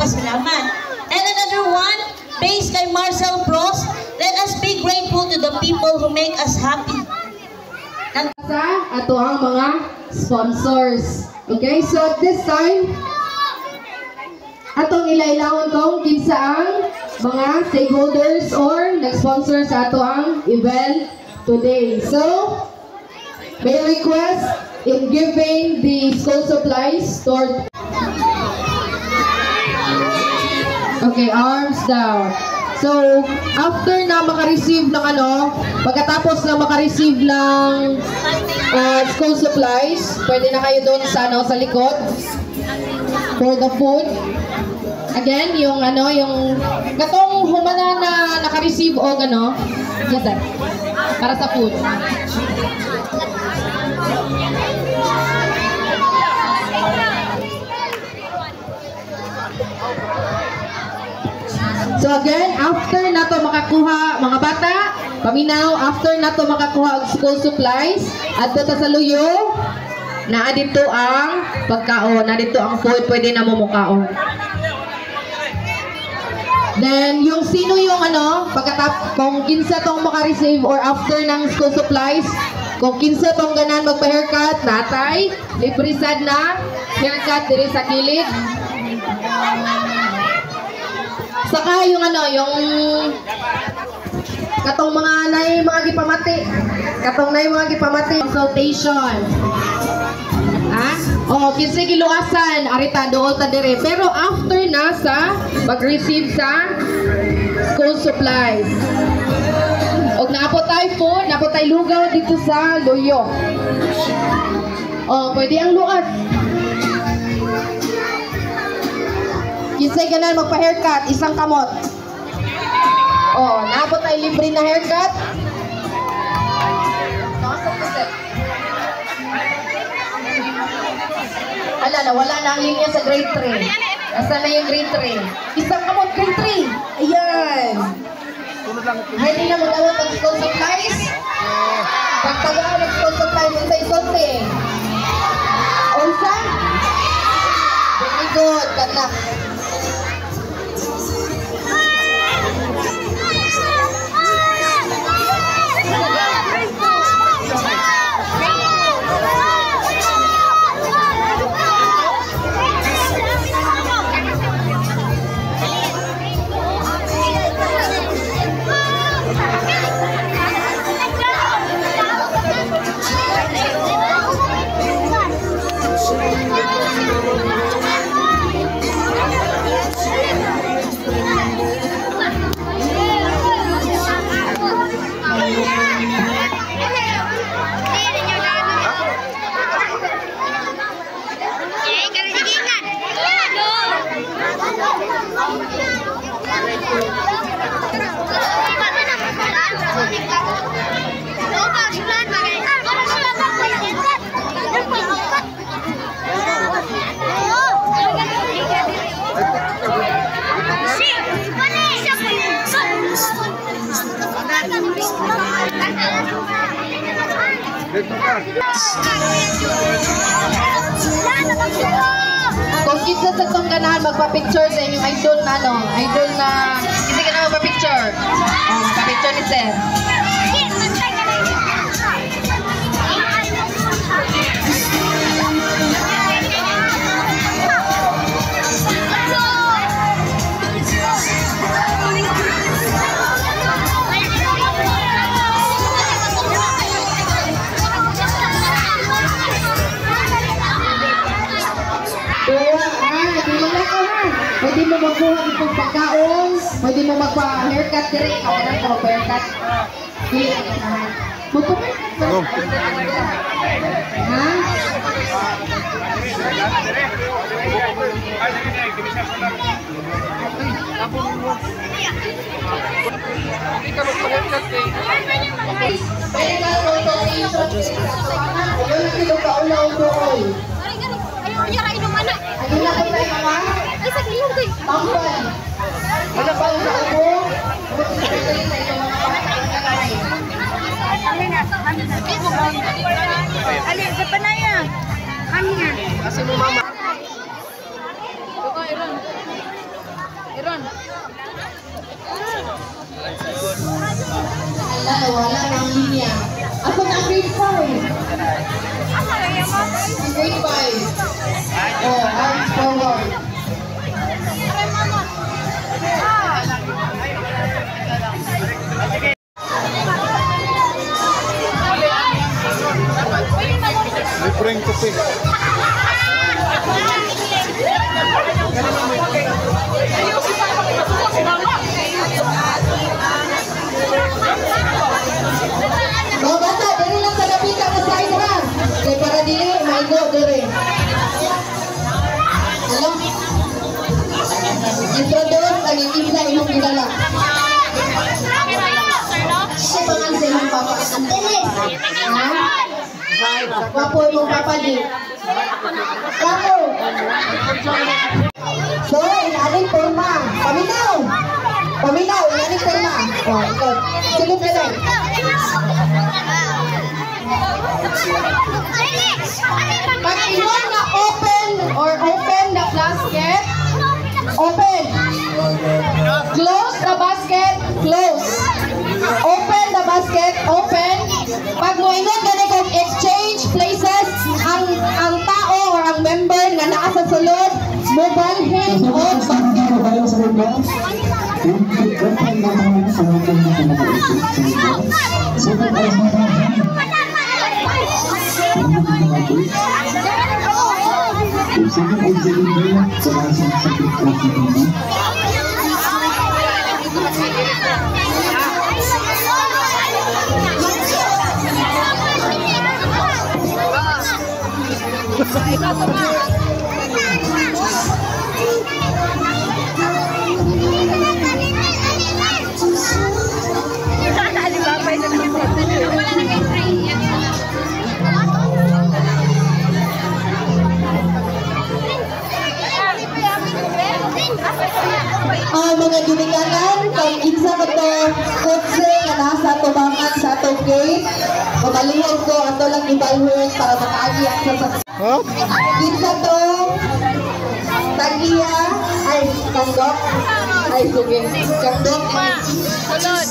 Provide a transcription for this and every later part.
Pasalamat. And another one, based kay Marcel Bros, let us be grateful to the people who make us happy. Sa ato ang mga sponsors. Okay, so this time, atong ilailawon kong kinsa ang mga stakeholders or nag-sponsor sa ato ang event today. So, may request in giving the school supplies toward. Okay, arms down. So, after na maka-receive ng pagkatapos na maka-receive ng school supplies, pwede na kayo doon sa sa likod for the food. Again, yung katong humana na naka-receive o yes sir, para sa food. So again, after na to makakuha, mga bata, paminaw, after na to makakuha og school supplies, adto ta sa luyo, naa dito ang pagkaon, na dito ang food, pwede na mo mukaon. Then, yung sino yung kung kinsa tong maka-receive or after ng school supplies, kung kinsa tong ganan magpa-haircut, natay, libre sad na haircut diri sa kilid. Saka yung katong mga gipamati. Katong mga gipamati consultation. Kinsa giluasan arita dool ta dire. Pero after na sa pag-receive sa school supplies. Og naapot tay lugaw dito sa Luyo. Pwede ang luas. Kinsay ganan magpa-haircut, isang kamot. Naabot tayo libre na haircut. Wala na ang linya sa grade 3. Nasa na yung grade 3? Isang kamot, grade 3. Ayan. Hindi na mag-awat ang school supplies. Pagtagaan ang school supplies, unsay-sunti. Unsa? Very good, kanak. Let's go. kinsa sa itong ganahan magpa-picture sa inyong idol na ano, idol na, hindi ka na magpa-picture. Magpa-picture ni Sir. Pwede mo magbuhat itong pagkaon, pwede mo magpa-haircut dire, kaya na ito magpa-haircut. Pili ka naman. Magpa-haircut ba? Ha? Pwede ka lang mag-donation. Ayun na kilo ka ulang doon. Ayun na inom anak. Ayun na kilo ka? Ay, sa kiyong din. Tampan. Ano pa yung ako? Ali, sa panaya. Kami nga. Kasi mo mama. Iron. Wala ng linya. Ako na grade 5. Grade 5. Oh, arms forward. Libreng kopi. Mga bata, dali lang sa lapita mo sa ino ha. Kaya para dili, maigo dili. Alam? Introduce ang isa imong kilala. Siya pangan sa imong papa. Anteles! Ha? Wapo imong papa di. Wapo! So, inaling forma. Paminaw! Paminaw, inaling forma. O, ikaw. Silip ka lang. Pag iwan na open or open the basket, open. Close the basket, close. Open the basket, open. Pag mo ingon gani kung exchange places, ang tao or ang member nga naa sa sulod, mobile hand o mga ginikanan, kung isa ko to kutse nga nasa tubangan sa atong gate, mabalihog ko ato lang ibalhon para makaagi ang sa isa to tagiya, ay kandok, ay sige, kandok. Kulod.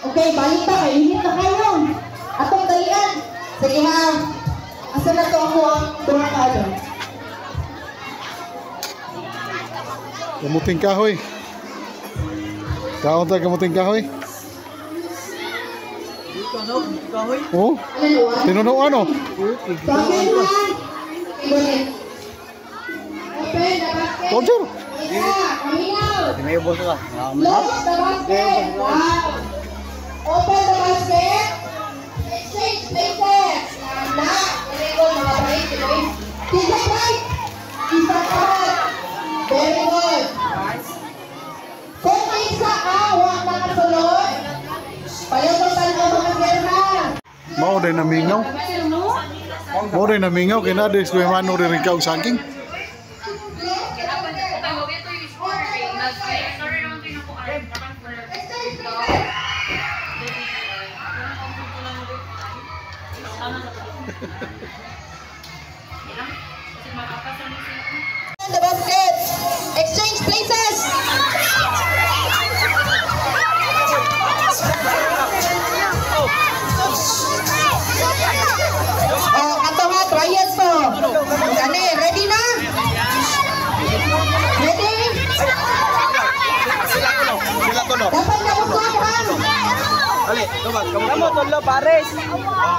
Okay, balik pa kayo. Init na kayo. Atong dalian. Sige ha. Asa na to ako ang tumakado? Kamuting kahoy. Kaon tayo kamuting kahoy. Oh? Tinuno ano? Open ha. Open the basket. Roger. Kaminaw. Close the basket. Open the basket. Exchange places. Na. Very good mga break. Isa right. Isa right. Very good. Palutotan ang mga gerha. Mao day namingaw. Mao day namingaw kay na des ko mano rin ka og saging. The basket. Exchange places. Oh, ato ha, trials to. Kani, ready na? Ready? Dapat na usap ha. Ali, kamu tolo pares.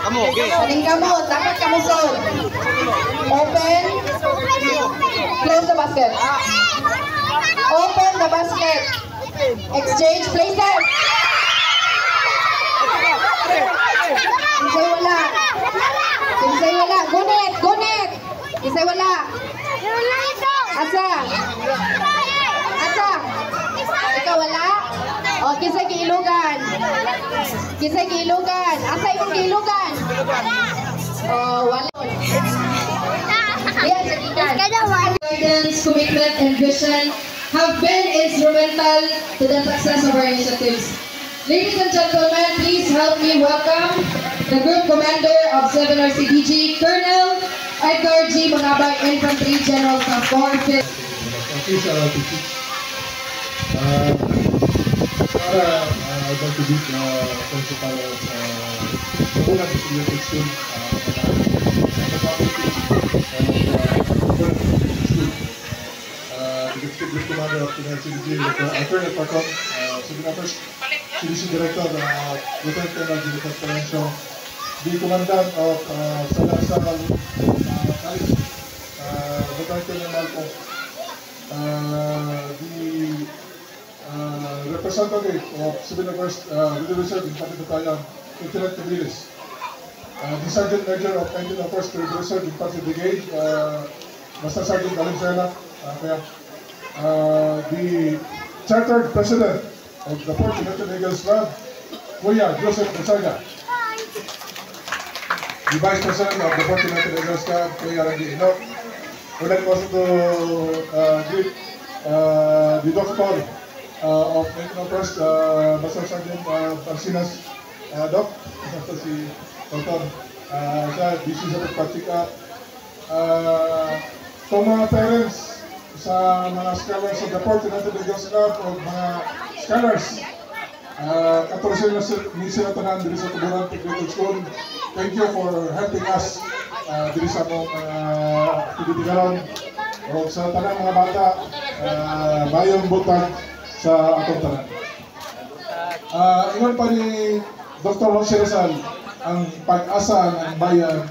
Kamu, okay. Kaning kamot, dapat kamusod. Open. Close the basket. Open the basket. Exchange places. Kisay wala. Kisay wala. Gunit, gunit. Kisay wala. Asa? Asa? Ikaw wala? O, kisay kiilugan. Kisay kiilugan. Asa yung kiilugan? O, wala. Yan, sagitan. Guidance, commitment, and vision have been instrumental to the success of our initiatives. Ladies and gentlemen, please help me welcome the Group Commander of 7RCDG, Colonel Edgar G. Mangabay, Infantry General Staff Corps. I'd like to meet Principal of Pulang Security School, the Executive Commander of the CDG, Colonel Parcon, CDC Director, Lieutenant Colonel Jennifer Terencio, the Commandant of Salasal College, Lieutenant Colonel Malco, the representative of Civil Affairs Reserve Infantry Battalion, Lieutenant Camilis, the Sergeant Major of 19th First Reserve Infantry Brigade, Master Sergeant Valenzuela, the Chartered President of the Port United Eagles Club, Kuya Joseph Gonzaga, the Vice President of the Port United Eagles Club, Kuya Randy Enoch. We'd like also to greet the Doctor of 19th First, Master Sergeant Parsinas, Doc, si Dr. DC sa Pagpatika, itong mga parents sa mga scholars of the Port United Eagles Club o mga scholars, katulad na sila tanan dito sa Tuburan Technical School. Thank you for helping us dito sa mong pinitigaron o sa tanang mga bata, bayong butang sa atong tanan. Ingon pa ni Dr. Jose Rizal, ang pag-asa ng bayan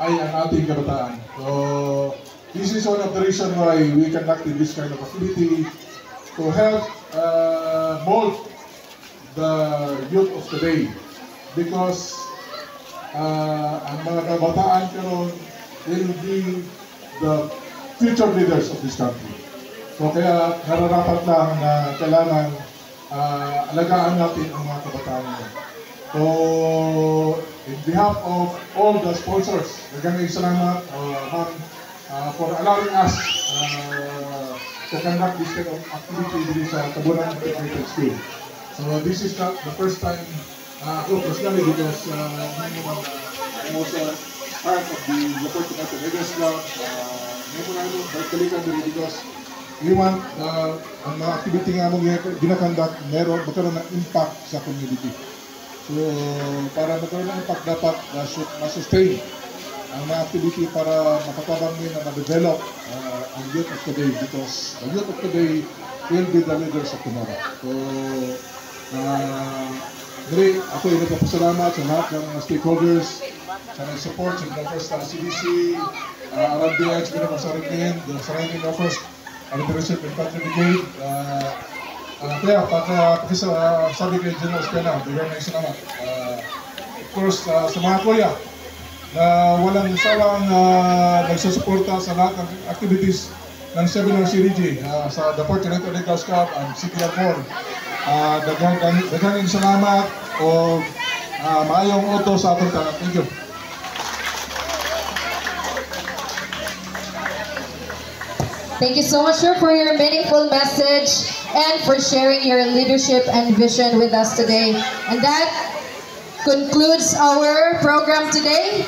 ay ang ating kabataan. So, this is one of the reasons why we conducted this kind of activity to help mold the youth of today. Because ang mga kabataan karon will be the future leaders of this country. So kaya nararapat lang na kailangan alagaan natin ang mga kabataan ngayon. So in behalf of all the sponsors, maraming salamat for allowing us to conduct this kind of activity sa Tabunan Technical School. So this is not the first time ako personally because I'm also part of the Port United Eagles Club. Because we want ang mga activity nga mong ginakandak magkaroon ng impact sa community. So para magkaroon ng impact dapat ma-sustain ang mga activity para makatabang din na ma-develop ang youth of today because the youth of today will be the leaders of tomorrow. So Dili, ako ay nagpapasalamat sa lahat ng mga stakeholders sa nag-support sa First CDC, RDX, pinapasaritin, the surrounding offers, ang Reserve Infantry Brigade. Kaya, sabi kay General Espena, maraming salamat. Of course, sa mga kuya na walang sawang nagsusuporta sa lahat ng activities ng 7RCDG sa The Port United Eagles Club and CPR4. Daghang salamat o maayong auto sa atong tanan. Thank you. Thank you so much, sir, for your meaningful message and for sharing your leadership and vision with us today. And that concludes our program today.